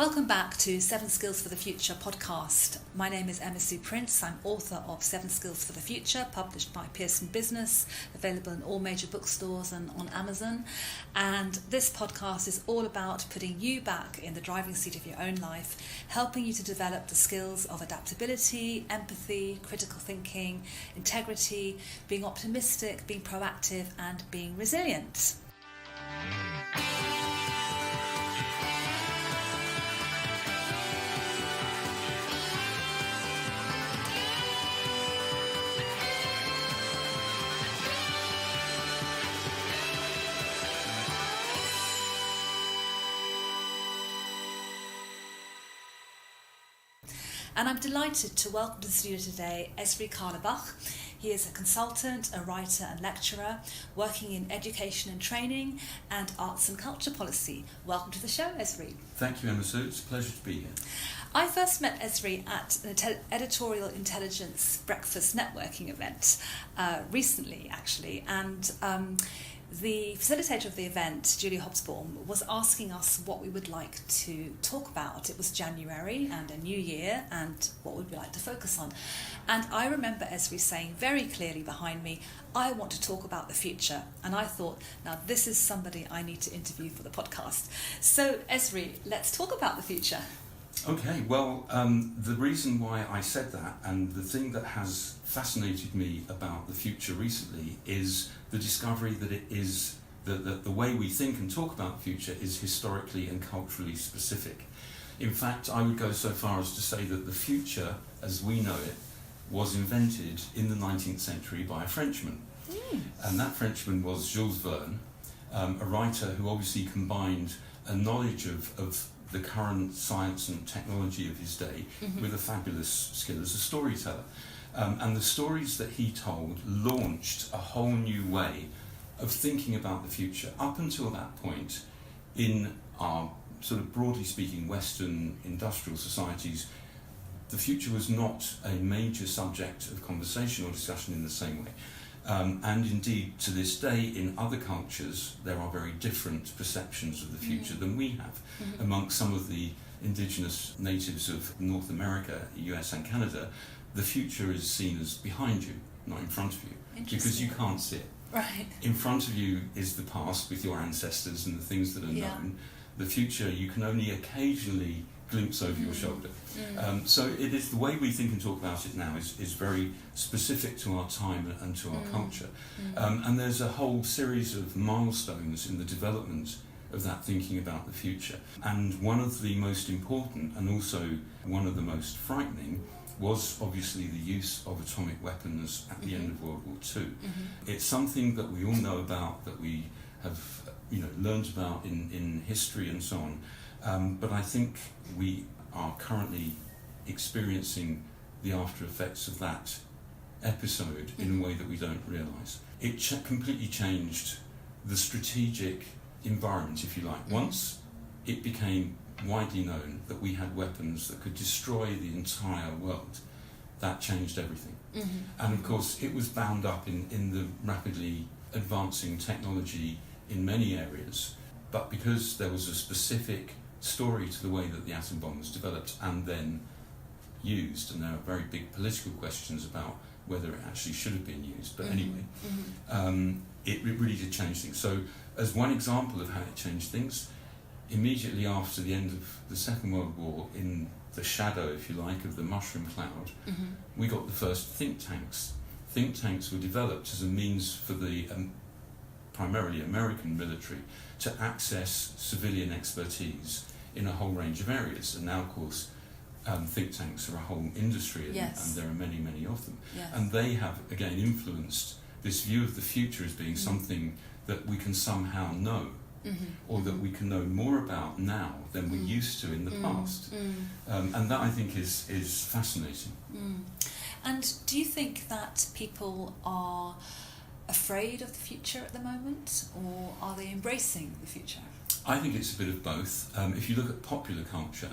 Welcome back to 7 Skills for the Future podcast. My name is Emma Sue Prince. I'm author of 7 Skills for the Future, published by Pearson Business, available in all major bookstores and on Amazon. And this podcast is all about putting you back in the driving seat of your own life, helping you to develop the skills of adaptability, empathy, critical thinking, integrity, being optimistic, being proactive, and being resilient. And I'm delighted to welcome to the studio today Ezri Carlebach. He is a consultant, a writer and lecturer working in education and training and arts and culture policy. Welcome to the show, Ezri. Thank you, Emma Sue. It's a pleasure to be here. I first met Ezri at an editorial intelligence breakfast networking event recently, actually, and the facilitator of the event, Julie Hobsbawm, was asking us what we would like to talk about. It was January and a new year, and what would we like to focus on? And I remember Ezri saying very clearly behind me, I want to talk about the future. And I thought, now this is somebody I need to interview for the podcast. So Ezri, let's talk about the future. Okay, well, the reason why I said that, and the thing that has fascinated me about the future recently, is the discovery that it is that the way we think and talk about the future is historically and culturally specific. In fact, I would go so far as to say that the future, as we know it, was invented in the 19th century by a Frenchman. And that Frenchman was Jules Verne, a writer who obviously combined a knowledge of the current science and technology of his day with a fabulous skill as a storyteller. And the stories that he told launched a whole new way of thinking about the future. Up until that point, in our sort of broadly speaking Western industrial societies, the future was not a major subject of conversation or discussion in the same way. And indeed, to this day, in other cultures, there are very different perceptions of the future than we have. Amongst some of the indigenous natives of North America, US and Canada, the future is seen as behind you, not in front of you, because you can't see it. Right. In front of you is the past with your ancestors and the things that are known. The future you can only occasionally glimpse over your shoulder. So it is the way we think and talk about it now is very specific to our time and to our culture. And there's a whole series of milestones in the development of that thinking about the future. And one of the most important and also one of the most frightening was obviously the use of atomic weapons at the end of World War II. It's something that we all know about, that we have learned about in history and so on. But I think we are currently experiencing the after effects of that episode in a way that we don't realise. It completely changed the strategic environment, if you like. Once it became widely known that we had weapons that could destroy the entire world, that changed everything. And of course it was bound up in the rapidly advancing technology in many areas, but because there was a specific story to the way that the atom bomb was developed and then used, and there are very big political questions about whether it actually should have been used, but anyway, it really did change things. So as one example of how it changed things, immediately after the end of the Second World War, in the shadow, if you like, of the mushroom cloud, we got the first think tanks. Think tanks were developed as a means for the primarily American military to access civilian expertise in a whole range of areas. And now, of course, think tanks are a whole industry, and there are many, many of them. And they have, again, influenced this view of the future as being something that we can somehow know, or that we can know more about now than we used to in the past. And that, I think, is fascinating. And do you think that people are afraid of the future at the moment, or are they embracing the future? I think it's a bit of both. If you look at popular culture,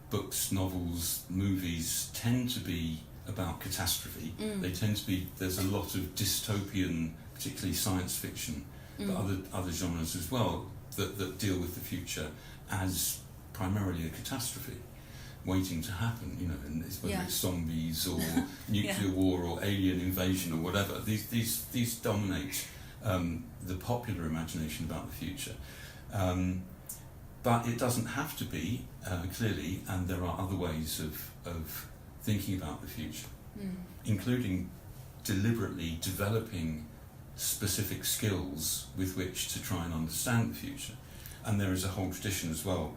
books, novels, movies tend to be about catastrophe. They tend to be, there's a lot of dystopian, particularly science fiction, but other genres as well, that deal with the future as primarily a catastrophe waiting to happen, you know, and whether it's zombies or nuclear war or alien invasion or whatever. These dominate the popular imagination about the future. But it doesn't have to be, clearly, and there are other ways of thinking about the future, including deliberately developing specific skills with which to try and understand the future. And there is a whole tradition as well,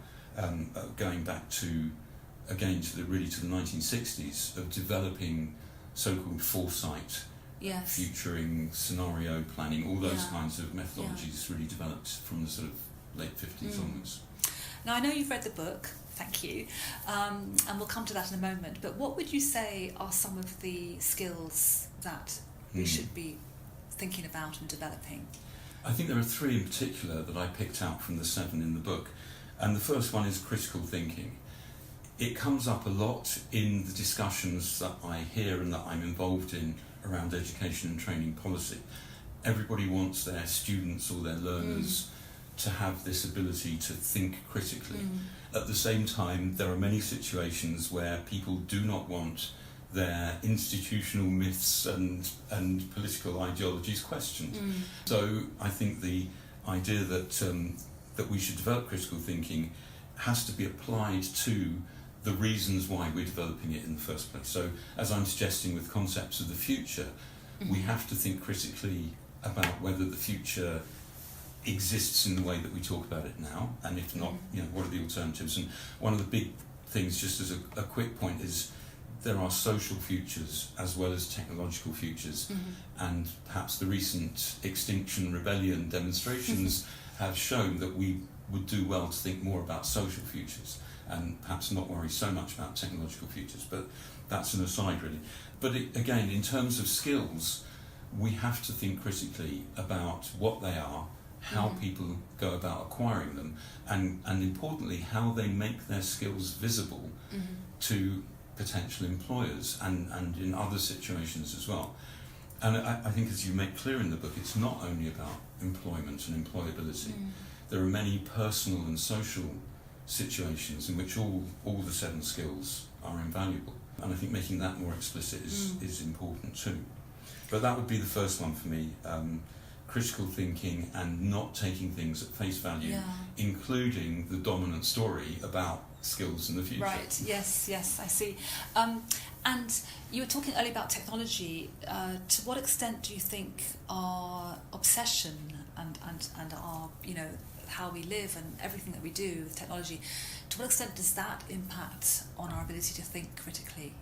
going back to the 1960s, of developing so-called foresight, futuring, scenario planning, all those kinds of methodologies really developed from the sort of late 50s onwards. Now, I know you've read the book, thank you, and we'll come to that in a moment, but what would you say are some of the skills that we should be thinking about and developing? I think there are three in particular that I picked out from the 7 in the book, and the first one is critical thinking. It comes up a lot in the discussions that I hear and that I'm involved in around education and training policy. Everybody wants their students or their learners to have this ability to think critically. At the same time, there are many situations where people do not want their institutional myths and political ideologies questioned. So I think the idea that we should develop critical thinking has to be applied to the reasons why we're developing it in the first place. So, as I'm suggesting with concepts of the future, we have to think critically about whether the future exists in the way that we talk about it now, and if not, you know, what are the alternatives? And one of the big things, just as a quick point, is there are social futures as well as technological futures, and perhaps the recent Extinction Rebellion demonstrations have shown that we would do well to think more about social futures and perhaps not worry so much about technological futures, but that's an aside really. But again, in terms of skills, we have to think critically about what they are, how people go about acquiring them, and importantly, how they make their skills visible to potential employers and in other situations as well. And I think, as you make clear in the book, it's not only about employment and employability. There are many personal and social situations in which all the 7 skills are invaluable. And I think making that more explicit is important too. But that would be the first one for me. Critical thinking and not taking things at face value, including the dominant story about skills in the future. Right, yes, I see. And you were talking earlier about technology. To what extent do you think our obsession and our, you know, how we live and everything that we do with technology, to what extent does that impact on our ability to think critically?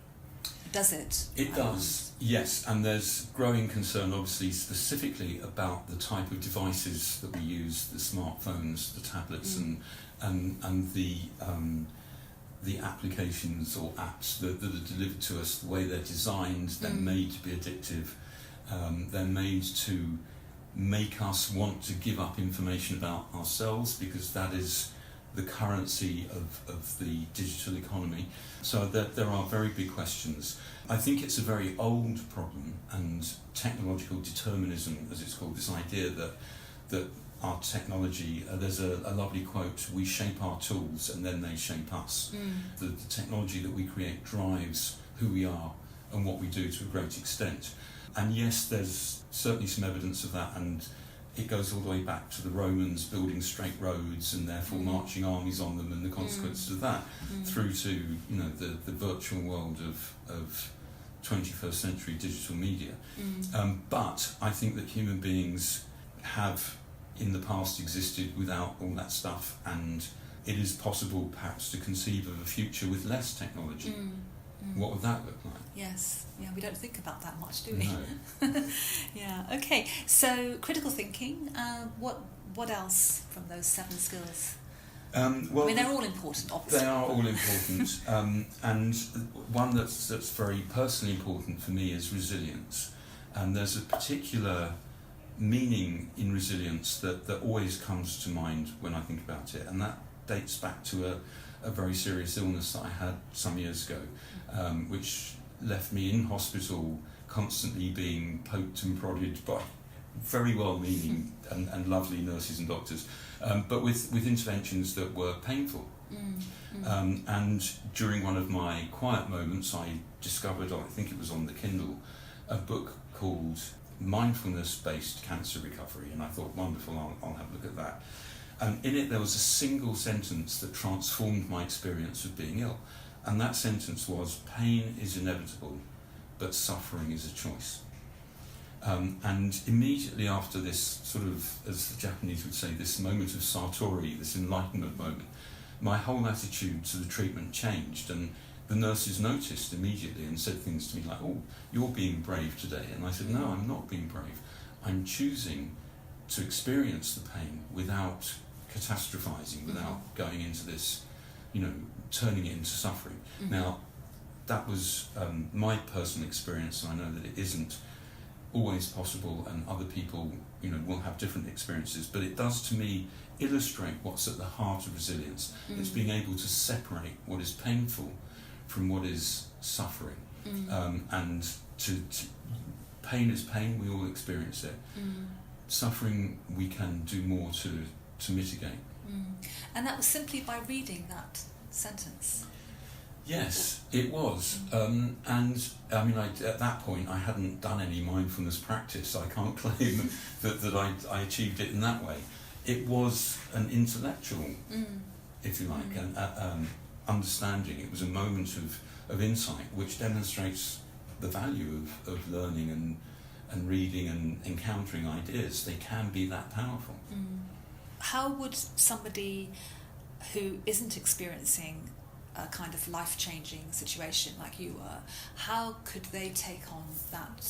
Does it? It does, yes, and there's growing concern, obviously, specifically about the type of devices that we use, the smartphones, the tablets, and the applications or apps that are delivered to us, the way they're designed. They're made to be addictive. They're made to make us want to give up information about ourselves, because that is the currency of the digital economy. So there are very big questions. I think it's a very old problem, and technological determinism, as it's called, this idea that our technology, there's a lovely quote, we shape our tools and then they shape us. The technology that we create drives who we are and what we do to a great extent. And yes, there's certainly some evidence of that, and it goes all the way back to the Romans building straight roads and therefore marching armies on them, and the consequences of that, through to, you know, the virtual world of 21st century digital media. But I think that human beings have in the past existed without all that stuff, and it is possible perhaps to conceive of a future with less technology. What would that look like? Yes, yeah, we don't think about that much, do we? No. Yeah, okay. So critical thinking, what else from those 7 skills? Well, I mean, they're all important, obviously. They are all important, and one that's very personally important for me is resilience. And there's a particular meaning in resilience that always comes to mind when I think about it, and that dates back to a very serious illness that I had some years ago, which left me in hospital constantly being poked and prodded by very well-meaning and lovely nurses and doctors, but with interventions that were painful. And during one of my quiet moments, I discovered, I think it was on the Kindle, a book called Mindfulness-Based Cancer Recovery, and I thought, wonderful, I'll have a look at that. And in it there was a single sentence that transformed my experience of being ill, and that sentence was, pain is inevitable, but suffering is a choice. And immediately after this sort of, as the Japanese would say, this moment of satori, this enlightenment moment, my whole attitude to the treatment changed, and the nurses noticed immediately and said things to me like, oh, you're being brave today. And I said, no, I'm not being brave. I'm choosing to experience the pain without catastrophizing, without going into this, turning it into suffering. Now, that was my personal experience, and I know that it isn't always possible, and other people, will have different experiences, but it does, to me, illustrate what's at the heart of resilience. It's being able to separate what is painful from what is suffering. And to pain is pain, we all experience it. Suffering, we can do more to mitigate. And that was simply by reading that sentence? Yes, it was. And I mean, at that point, I hadn't done any mindfulness practice. I can't claim that I achieved it in that way. It was an intellectual, if you like, an understanding. It was a moment of insight, which demonstrates the value of learning and reading and encountering ideas. They can be that powerful. How would somebody who isn't experiencing a kind of life-changing situation like you were, how could they take on that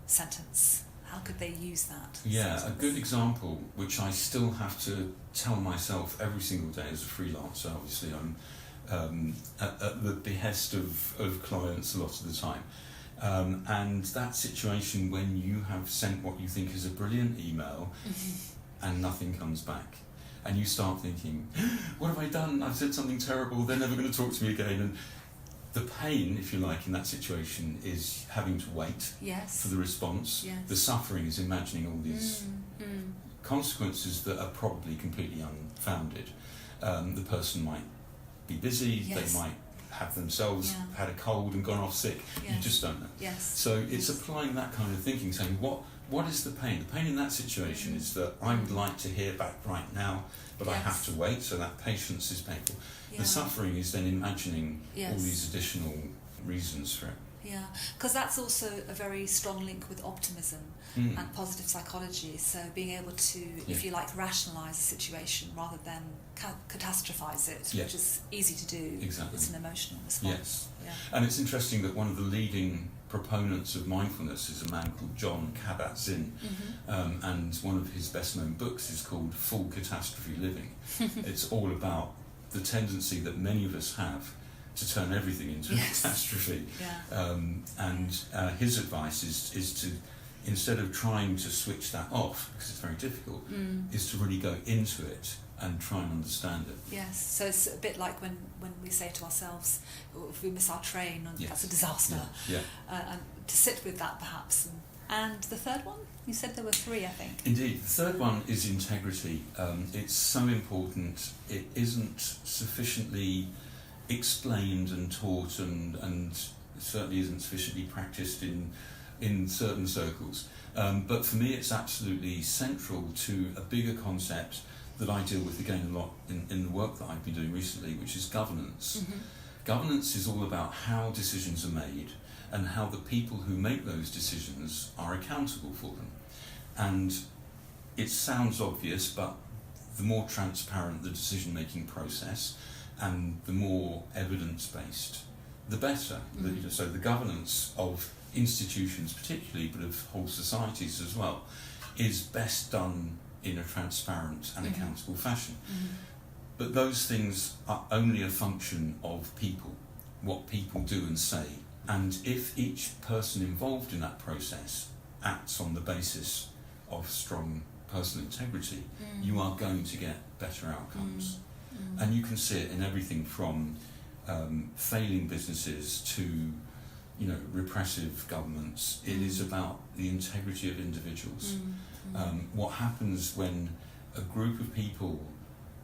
sentence? How could they use that? Yeah, sentence? A good example, which I still have to tell myself every single day as a freelancer. Obviously, I'm at the behest of clients a lot of the time. And that situation when you have sent what you think is a brilliant email and nothing comes back. And you start thinking, what have I done? I've said something terrible, they're never going to talk to me again. And the pain, if you like, in that situation is having to wait for the response. The suffering is imagining all these consequences that are probably completely unfounded. The person might be busy, they might have themselves had a cold and gone off sick. You just don't know. So it's applying that kind of thinking, saying, what is the pain? The pain in that situation is that I would like to hear back right now, but I have to wait, so that patience is painful. The suffering is then imagining all these additional reasons for it. Yeah, because that's also a very strong link with optimism and positive psychology. So being able to, if you like, rationalise a situation rather than catastrophise it, which is easy to do. Exactly. It's an emotional response. And it's interesting that one of the leading proponents of mindfulness is a man called John Kabat-Zinn, and one of his best-known books is called Full Catastrophe Living. It's all about the tendency that many of us have to turn everything into a catastrophe. And his advice is to, instead of trying to switch that off, because it's very difficult, is to really go into it and try and understand it. Yes, so it's a bit like when we say to ourselves, if we miss our train, that's a disaster. And to sit with that perhaps. And the third one? You said there were three, I think. Indeed. The third one is integrity. It's so important. It isn't sufficiently explained and taught, and certainly isn't sufficiently practiced in certain circles. But for me, it's absolutely central to a bigger concept that I deal with again a lot in the work that I've been doing recently, which is governance. Governance is all about how decisions are made and how the people who make those decisions are accountable for them. And it sounds obvious, but the more transparent the decision-making process and the more evidence-based, the better. So the governance of institutions particularly, but of whole societies as well, is best done in a transparent and accountable fashion. But those things are only a function of people, what people do and say. And if each person involved in that process acts on the basis of strong personal integrity, you are going to get better outcomes. And you can see it in everything from failing businesses to repressive governments. It is about the integrity of individuals. What happens when a group of people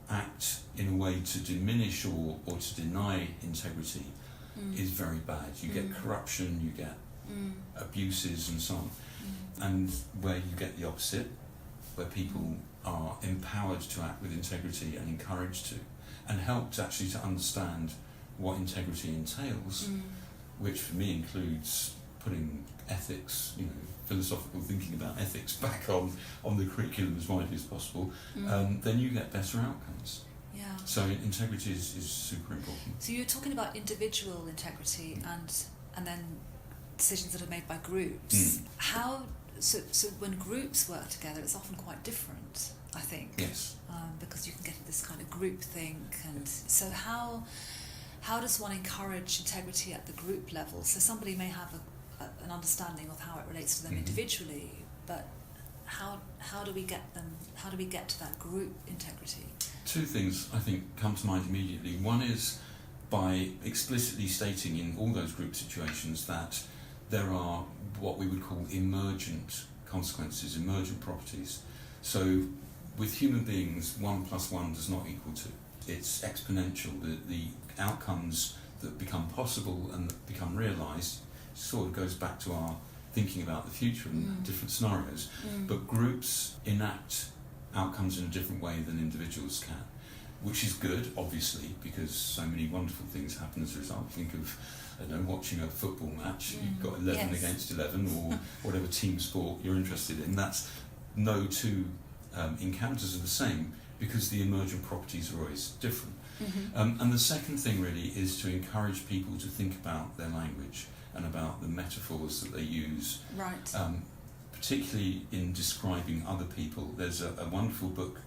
act in a way to diminish or to deny integrity is very bad. You get corruption, you get abuses and so on. And where you get the opposite, where people are empowered to act with integrity and encouraged to, and helped actually to understand what integrity entails, which for me includes putting ethics, philosophical thinking about ethics back on the curriculum as widely as possible, then you get better outcomes. Yeah. So integrity is super important. So you're talking about individual integrity and then decisions that are made by groups. So when groups work together, it's often quite different, I think. Yes. Because you can get this kind of group think, and so how does one encourage integrity at the group level? So somebody may have an understanding of how it relates to them individually, but how do we get to that group integrity? Two things I think come to mind immediately. One is by explicitly stating in all those group situations that there are what we would call emergent consequences, emergent properties. So with human beings, 1 + 1 does not equal 2. It's exponential. The outcomes that become possible and that become realised sort of goes back to our thinking about the future and different scenarios. But groups enact outcomes in a different way than individuals can, which is good, obviously, because so many wonderful things happen as a result. Think of, watching a football match. You've got 11 against 11, or whatever team sport you're interested in. That's no two encounters are the same, because the emergent properties are always different. And the second thing really is to encourage people to think about their language and about the metaphors that they use. Right. Particularly in describing other people. There's a wonderful book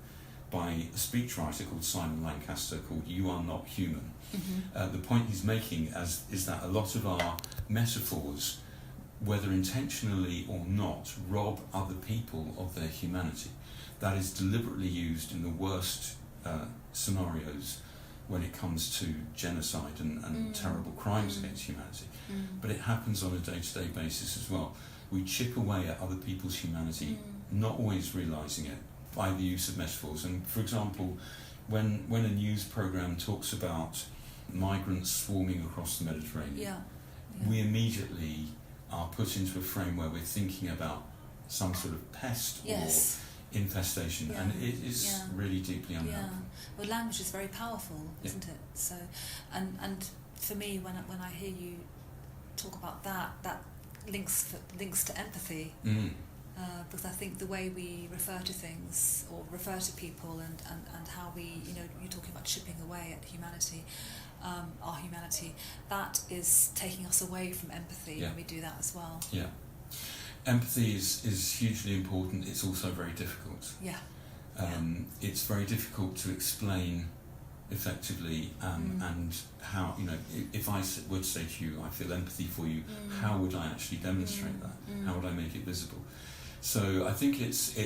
by a speechwriter called Simon Lancaster called You Are Not Human. The point he's making is that a lot of our metaphors, whether intentionally or not, rob other people of their humanity. That is deliberately used in the worst scenarios when it comes to genocide and terrible crimes against humanity. But it happens on a day-to-day basis as well. We chip away at other people's humanity, not always realising it, by the use of metaphors. And for example, when a news programme talks about migrants swarming across the Mediterranean, we immediately are put into a frame where we're thinking about some sort of pest or infestation, and it is really deeply unhelpful. Well, language is very powerful, isn't it? So, and for me, when I hear you talk about that links to empathy, because I think the way we refer to things or refer to people and how we, you're talking about chipping away at humanity, our humanity, that is taking us away from empathy when we do that as well. Yeah. Empathy is hugely important. It's also very difficult. It's very difficult to explain effectively, and how, if I would say to you, I feel empathy for you, how would I actually demonstrate that? How would I make it visible? So I think it's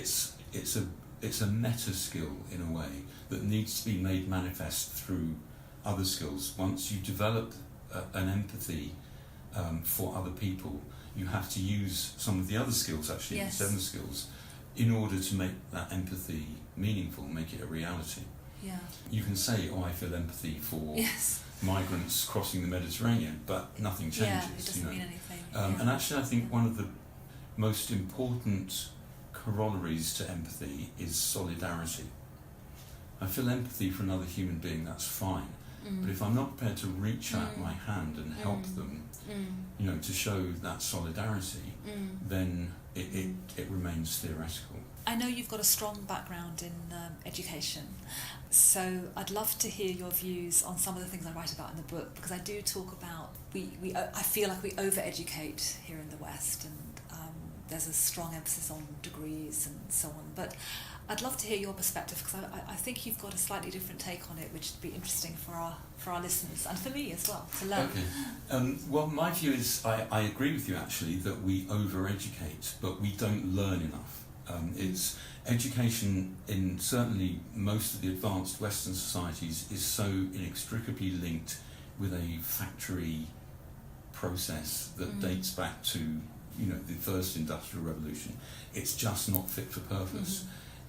a meta skill in a way that needs to be made manifest through other skills. Once you develop an empathy for other people, you have to use some of the other skills, actually, the 7 skills, in order to make that empathy meaningful, make it a reality. You can say, I feel empathy for migrants crossing the Mediterranean, but nothing changes. It doesn't mean anything. And actually I think one of the most important corollaries to empathy is solidarity. I feel empathy for another human being, that's fine. But if I'm not prepared to reach out my hand and help them, to show that solidarity, then it remains theoretical. I know you've got a strong background in education, so I'd love to hear your views on some of the things I write about in the book, because I do talk about, I feel like we over-educate here in the West, and there's a strong emphasis on degrees and so on, but I'd love to hear your perspective, because I think you've got a slightly different take on it, which would be interesting for our listeners, and for me as well, to learn. Okay. Well, my view is, I agree with you actually, that we over-educate, but we don't learn enough. It's education in certainly most of the advanced Western societies is so inextricably linked with a factory process that dates back to the first industrial revolution. It's just not fit for purpose.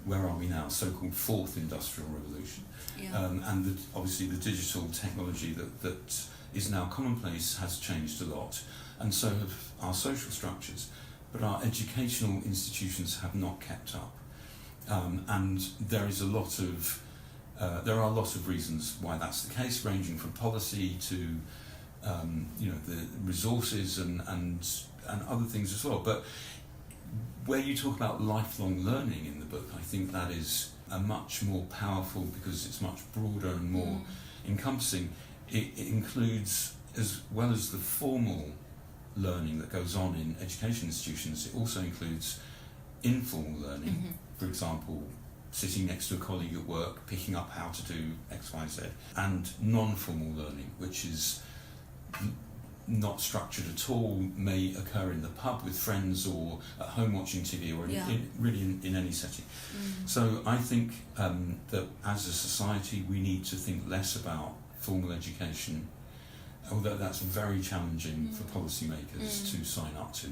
where are we now? So-called fourth industrial revolution. And obviously the digital technology that is now commonplace has changed a lot, and so have our social structures. But our educational institutions have not kept up. And there is there are a lot of reasons why that's the case, ranging from policy to the resources and other things as well. But where you talk about lifelong learning in the book, I think that is a much more powerful, because it's much broader and more encompassing. It includes, as well as the formal learning that goes on in education institutions, it also includes informal learning. For example, sitting next to a colleague at work, picking up how to do X, Y, Z, and non-formal learning, which is not structured at all, may occur in the pub with friends or at home watching TV, or in any setting. So I think that as a society we need to think less about formal education, although that's very challenging for policymakers to sign up to,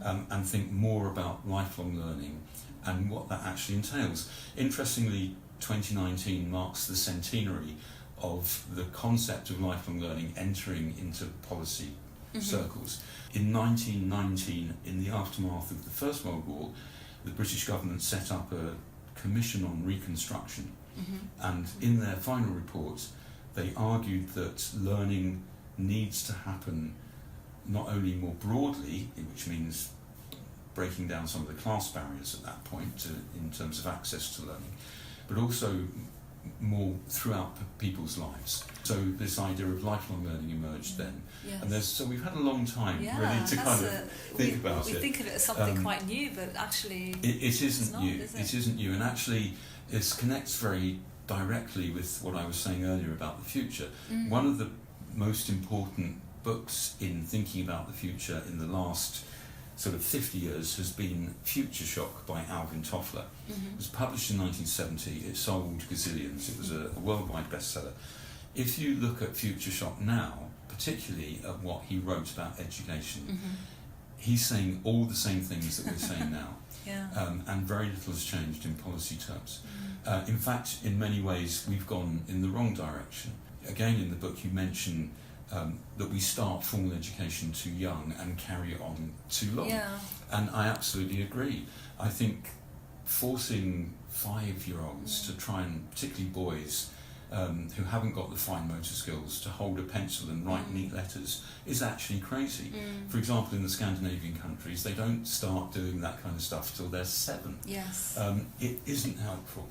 and think more about lifelong learning and what that actually entails. Interestingly, 2019 marks the centenary of the concept of lifelong learning entering into policy circles. In 1919, in the aftermath of the First World War, the British government set up a commission on reconstruction, and in their final report they argued that learning needs to happen not only more broadly, which means breaking down some of the class barriers at that point in terms of access to learning, but also more throughout people's lives. So this idea of lifelong learning emerged then. And so we've had a long time really to kind of think about it. We think of it as something quite new, but actually it isn't not, new. Is it? It isn't new, and actually it connects very directly with what I was saying earlier about the future. One of the most important books in thinking about the future in the last sort of 50 years has been Future Shock by Alvin Toffler. It was published in 1970, it sold gazillions, it was a worldwide bestseller. If you look at Future Shock now, particularly at what he wrote about education, he's saying all the same things that we're saying now, and very little has changed in policy terms. In fact, in many ways we've gone in the wrong direction. Again, in the book you mention that we start formal education too young and carry it on too long. And I absolutely agree. I think forcing 5-year-olds to try, and particularly boys who haven't got the fine motor skills, to hold a pencil and write neat letters is actually crazy. For example, in the Scandinavian countries, they don't start doing that kind of stuff till they're 7. It isn't helpful.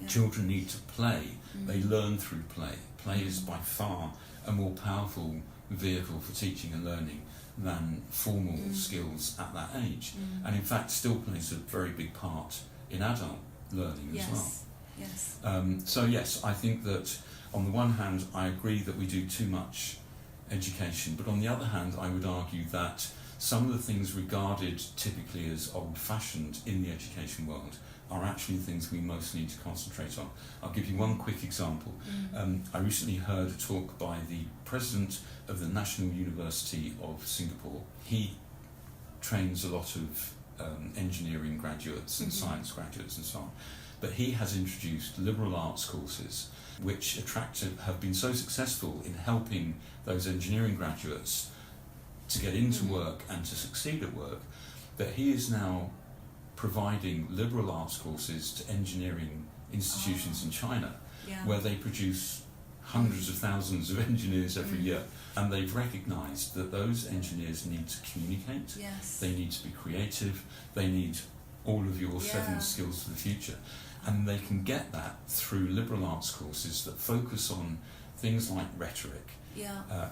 Children need to play. They learn through play. Play is by far a more powerful vehicle for teaching and learning than formal skills at that age, and in fact still plays a very big part in adult learning as well. So yes, I think that on the one hand I agree that we do too much education, but on the other hand I would argue that some of the things regarded typically as old-fashioned in the education world are actually things we most need to concentrate on. I'll give you one quick example. I recently heard a talk by the president of the National University of Singapore. He trains a lot of engineering graduates and science graduates and so on, but he has introduced liberal arts courses which have been so successful in helping those engineering graduates to get into work and to succeed at work, that he is now providing liberal arts courses to engineering institutions in China, where they produce hundreds of thousands of engineers every year, and they've recognised that those engineers need to communicate, they need to be creative, they need all of your 7 skills for the future, and they can get that through liberal arts courses that focus on things like rhetoric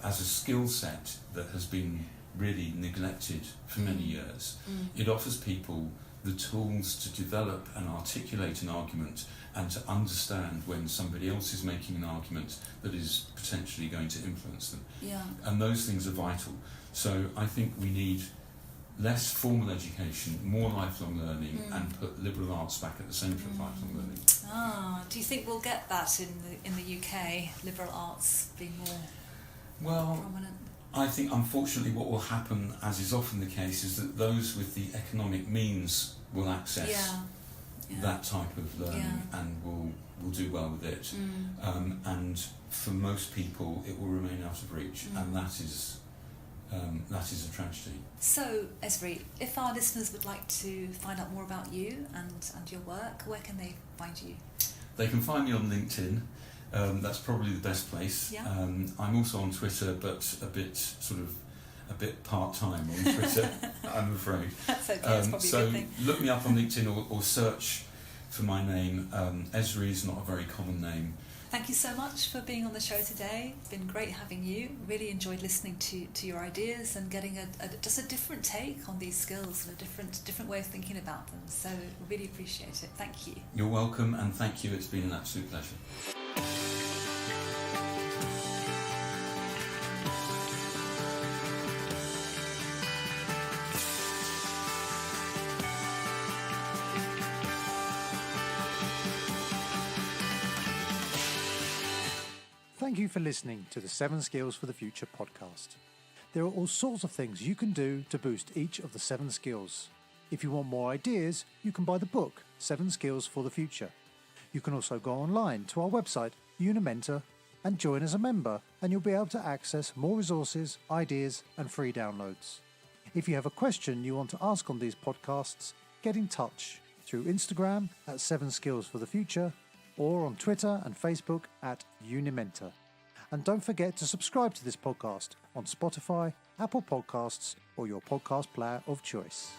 as a skill set that has been really neglected for many years. It offers people the tools to develop and articulate an argument and to understand when somebody else is making an argument that is potentially going to influence them. And those things are vital. So I think we need less formal education, more lifelong learning, and put liberal arts back at the centre of lifelong learning. Do you think we'll get that in the UK, liberal arts being more prominent? I think unfortunately what will happen, as is often the case, is that those with the economic means will access that type of learning and will do well with it. And for most people, it will remain out of reach, and that is a tragedy. So, Ezri, if our listeners would like to find out more about you and your work, where can they find you? They can find me on LinkedIn. That's probably the best place. Yeah. I'm also on Twitter, but a bit part-time on Twitter, I'm afraid. That's okay, that's probably so a good thing. Look me up on LinkedIn or search for my name. Ezri is not a very common name. Thank you so much for being on the show today. It's been great having you. Really enjoyed listening to your ideas and getting just a different take on these skills and a different way of thinking about them. So really appreciate it. Thank you. You're welcome, and thank you. It's been an absolute pleasure. Thank you for listening to the 7 Skills for the Future podcast. There are all sorts of things you can do to boost each of the 7 skills. If you want more ideas, you can buy the book, 7 Skills for the Future. You can also go online to our website, Unimentor, and join as a member, and you'll be able to access more resources, ideas, and free downloads. If you have a question you want to ask on these podcasts, get in touch through Instagram at 7 Skills for the Future, or on Twitter and Facebook at Unimentor. And don't forget to subscribe to this podcast on Spotify, Apple Podcasts, or your podcast player of choice.